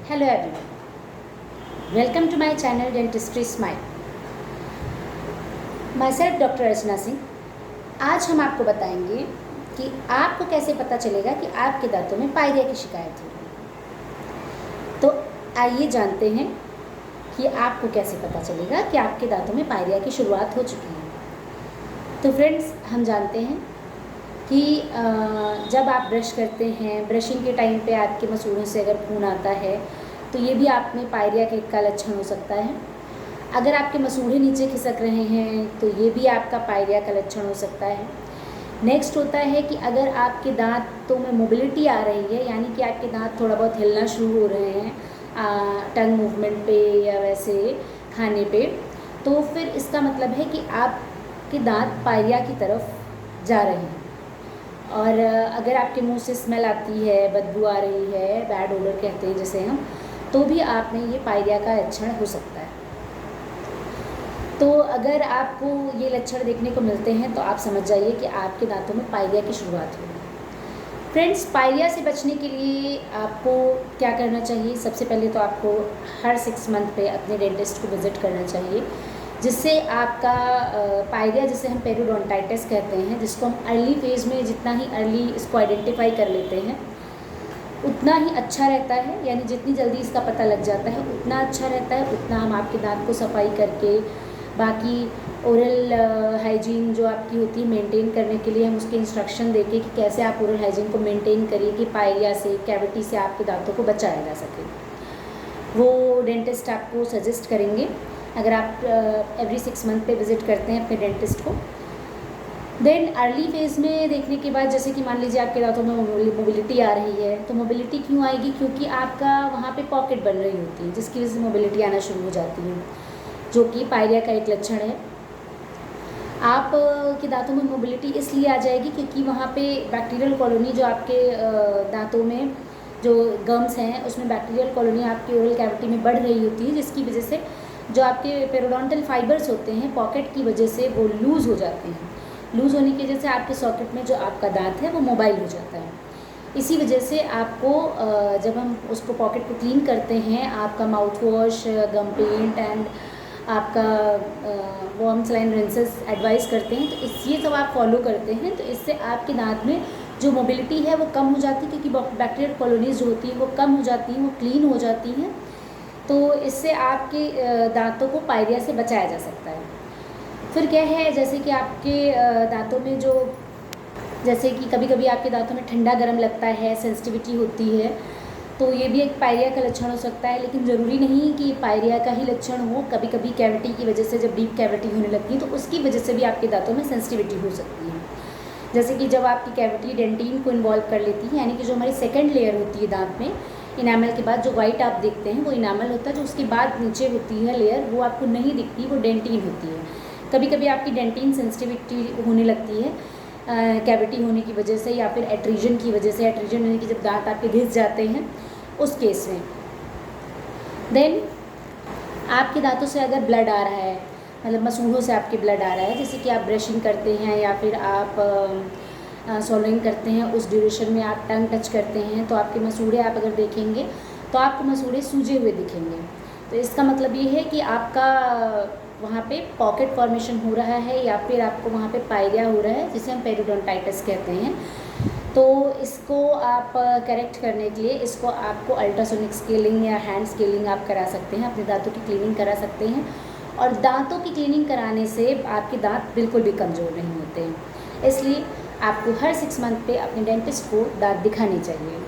Hello everyone, welcome to my channel Dentistry Smile. Myself Dr. Archana Singh. आज हम आपको बताएंगे कि आपको कैसे पता चलेगा कि आपके दांतों में पायरिया की शिकायत हो रही है। तो आइए जानते हैं कि आपको कैसे पता चलेगा कि आपके दांतों में पायरिया की शुरुआत हो चुकी है। तो फ्रेंड्स, हम जानते हैं कि जब आप ब्रश करते हैं, ब्रशिंग के टाइम पे आपके मसूड़ों से अगर खून आता है तो ये भी आप में पायरिया का लक्षण हो सकता है। अगर आपके मसूड़े नीचे खिसक रहे हैं तो ये भी आपका पायरिया का लक्षण हो सकता है। नेक्स्ट होता है कि अगर आपके दांतों में मोबिलिटी आ रही है, यानी कि आपके दांत थोड़ा बहुत हिलना शुरू हो रहे हैं टंग मूवमेंट पे या वैसे खाने पे, तो फिर इसका मतलब है कि आपके दांत पायरिया की तरफ जा रहे हैं। और अगर आपके मुंह से स्मेल आती है, बदबू आ रही है, बैड ओडर कहते हैं जिसे हम, तो भी आप में ये पायरिया का लक्षण हो सकता है। तो अगर आपको ये लक्षण देखने को मिलते हैं तो आप समझ जाइए कि आपके दांतों में पायरिया की शुरुआत हो रही है। फ्रेंड्स, पायरिया से बचने के लिए आपको क्या करना चाहिए? सबसे पहले तो आपको हर 6 मंथ पे अपने डेंटिस्ट को विज़िट करना चाहिए, जिससे आपका पायरिया, जिसे हम पेरियोडोंटाइटिस कहते हैं, जिसको हम अर्ली फेज़ में जितना ही अर्ली इसको आइडेंटिफाई कर लेते हैं उतना ही अच्छा रहता है। यानी जितनी जल्दी इसका पता लग जाता है उतना अच्छा रहता है, उतना हम आपके दांत को सफाई करके, बाकी ओरल हाइजीन जो आपकी होती है मेंटेन करने के लिए हम उसके इंस्ट्रक्शन देके कि कैसे आप ओरल हाइजीन को मेंटेन करिए कि पायरिया से, कैविटी से आपके दांतों को बचाया जा सके, वो डेंटिस्ट आपको सजेस्ट करेंगे अगर आप एवरी 6 मंथ पे विज़िट करते हैं अपने डेंटिस्ट को। देन अर्ली फेज़ में देखने के बाद, जैसे कि मान लीजिए आपके दांतों में मोबिलिटी आ रही है, तो मोबिलिटी क्यों आएगी? क्योंकि आपका वहाँ पे पॉकेट बन रही होती है, जिसकी वजह से मोबिलिटी आना शुरू हो जाती है, जो कि पायरिया का एक लक्षण है। आप के दांतों में मोबिलिटी इसलिए आ जाएगी क्योंकि वहाँ पे बैक्टीरियल कॉलोनी, जो आपके दांतों में जो गम्स हैं उसमें बैक्टीरियल कॉलोनी आपकी ओरल कैविटी में बढ़ रही होती है, जिसकी वजह से जो आपके पेरियोडोंटल फाइबर्स होते हैं पॉकेट की वजह से वो लूज़ हो जाते हैं। लूज़ होने की वजह से आपके सॉकेट में जो आपका दांत है वो मोबाइल हो जाता है। इसी वजह से आपको जब हम उसको पॉकेट को क्लीन करते हैं, आपका mouth wash, gum paint and आपका वार्म सलाइन रिंसेस एडवाइस करते हैं, तो ये सब आप फॉलो करते हैं तो इससे आपके दांत में जो मोबिलिटी है वो कम हो जाती है, क्योंकि बैक्टीरियल कॉलोनीज जो होती हैं वो कम हो जाती हैं, वो क्लीन हो जाती हैं। तो इससे आपके दांतों को पायरिया से बचाया जा सकता है। फिर क्या है, जैसे कि आपके दांतों में जो, जैसे कि कभी कभी आपके दांतों में ठंडा गर्म लगता है, सेंसिटिविटी होती है, तो ये भी एक पायरिया का लक्षण हो सकता है। लेकिन ज़रूरी नहीं कि पायरिया का ही लक्षण हो, कभी कभी कैविटी की वजह से, जब डीप कैविटी होने लगती है तो उसकी वजह से भी आपके दांतों में सेंसिटिविटी हो सकती है। जैसे कि जब आपकी कैविटी डेंटिन को इन्वॉल्व कर लेती है, यानी कि जो हमारी सेकेंड लेयर होती है दांत में, इनामल के बाद जो वाइट आप देखते हैं वो इनामल होता है, जो उसके बाद नीचे होती है लेयर वो आपको नहीं दिखती, वो डेंटिन होती है। कभी कभी आपकी डेंटिन सेंसिटिविटी होने लगती है कैविटी होने की वजह से, या फिर एट्रीजन की वजह से। एट्रीजन यानी कि जब दांत आपके घिस जाते हैं उस केस में। देन आपके दांतों से अगर ब्लड आ रहा है, मतलब मसूड़ों से आपके ब्लड आ रहा है, जैसे कि आप ब्रशिंग करते हैं या फिर आप सॉलोइंग करते हैं, उस ड्यूरेशन में आप टंग टच करते हैं, तो आपके मसूड़े आप अगर देखेंगे तो आपको मसूड़े सूजे हुए दिखेंगे। तो इसका मतलब ये है कि आपका वहाँ पे पॉकेट फॉर्मेशन हो रहा है, या फिर आपको वहाँ पे पायरिया हो रहा है, जिसे हम पेरियोडोंटाइटिस कहते हैं। तो इसको आप करेक्ट करने के लिए इसको आपको अल्ट्रासोनिक स्केलिंग या हैंड स्केलिंग आप करा सकते हैं, अपने दांतों की क्लीनिंग करा सकते हैं। और दांतों की क्लीनिंग कराने से आपके दांत बिल्कुल भी कमज़ोर नहीं होते हैं। इसलिए आपको हर 6 मंथ पे अपने डेंटिस्ट को दांत दिखाने चाहिए।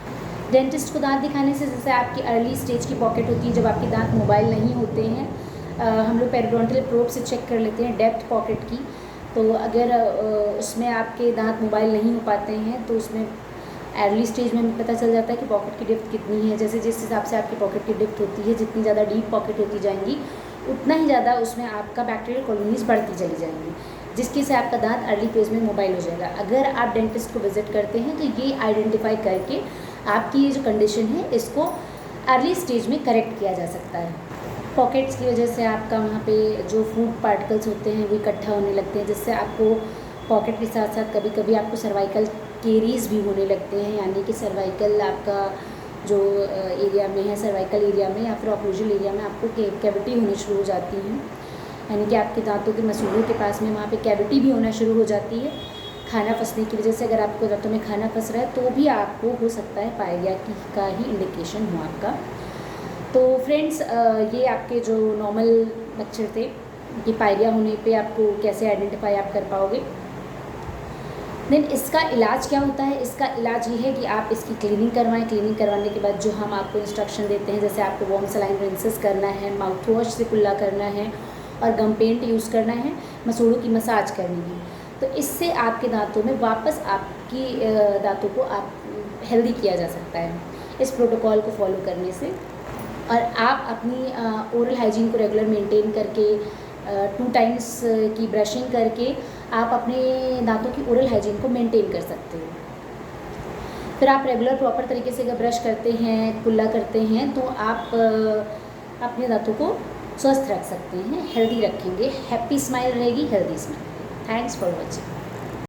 डेंटिस्ट को दांत दिखाने से, जैसे आपकी अर्ली स्टेज की पॉकेट होती है, जब आपके दांत मोबाइल नहीं होते हैं, हम लोग पेरियोडोंटल प्रोब से चेक कर लेते हैं डेप्थ पॉकेट की। तो अगर उसमें आपके दांत मोबाइल नहीं हो पाते हैं तो उसमें अर्ली स्टेज में पता चल जाता है कि पॉकेट की डेप्थ कितनी है। जैसे जिस हिसाब से आपकी पॉकेट की डेप्थ होती है, जितनी ज़्यादा डीप पॉकेट होती जाएंगी उतना ही ज़्यादा उसमें आपका बैक्टीरियल कॉलोनीज बढ़ती चली जाएंगी, जिसकी से आपका दांत अर्ली फेज में मोबाइल हो जाएगा। अगर आप डेंटिस्ट को विजिट करते हैं तो ये आइडेंटिफाई करके आपकी ये जो कंडीशन है इसको अर्ली स्टेज में करेक्ट किया जा सकता है। पॉकेट्स की वजह से आपका वहाँ पे जो फूड पार्टिकल्स होते हैं वो इकट्ठा होने लगते हैं, जिससे आपको पॉकेट के साथ साथ कभी कभी आपको सर्वाइकल केरीज भी होने लगते हैं, यानी कि सर्वाइकल आपका जो एरिया में है, सर्वाइकल एरिया में या फिर ऑक्लूजल एरिया में आपको कैविटी होनी शुरू हो जाती है, यानी कि आपके दांतों के मसूड़ों के पास में वहाँ पे कैविटी भी होना शुरू हो जाती है। खाना फंसने की वजह से अगर आपको दांतों में खाना फंस रहा है तो भी आपको हो सकता है पायरिया का ही इंडिकेशन हो आपका। तो फ्रेंड्स, ये आपके जो नॉर्मल लक्षण थे कि पायरिया होने पे आपको कैसे आइडेंटिफाई आप कर पाओगे। देन इसका इलाज क्या होता है? इसका इलाज ये है कि आप इसकी क्लीनिंग करवाएं। क्लीनिंग करवाने के बाद जो हम आपको इंस्ट्रक्शन देते हैं, जैसे आपको वार्म सलाइन रिंसेस करना है, माउथ वॉश से कुल्ला करना है और गम पेंट यूज़ करना है, मसूड़ों की मसाज करनी है, तो इससे आपके दांतों में वापस आपकी दांतों को आप हेल्दी किया जा सकता है इस प्रोटोकॉल को फॉलो करने से। और आप अपनी ओरल हाइजीन को रेगुलर मेंटेन करके 2 टाइम्स की ब्रशिंग करके आप अपने दांतों की ओरल हाइजीन को मेंटेन कर सकते हो। फिर आप रेगुलर प्रॉपर तरीके से अगर ब्रश करते हैं, कुल्ला करते हैं, तो आप अपने दांतों को स्वस्थ रख सकते हैं, हेल्दी रखेंगे, हैप्पी स्माइल रहेगी, healthy smile. Thanks for watching.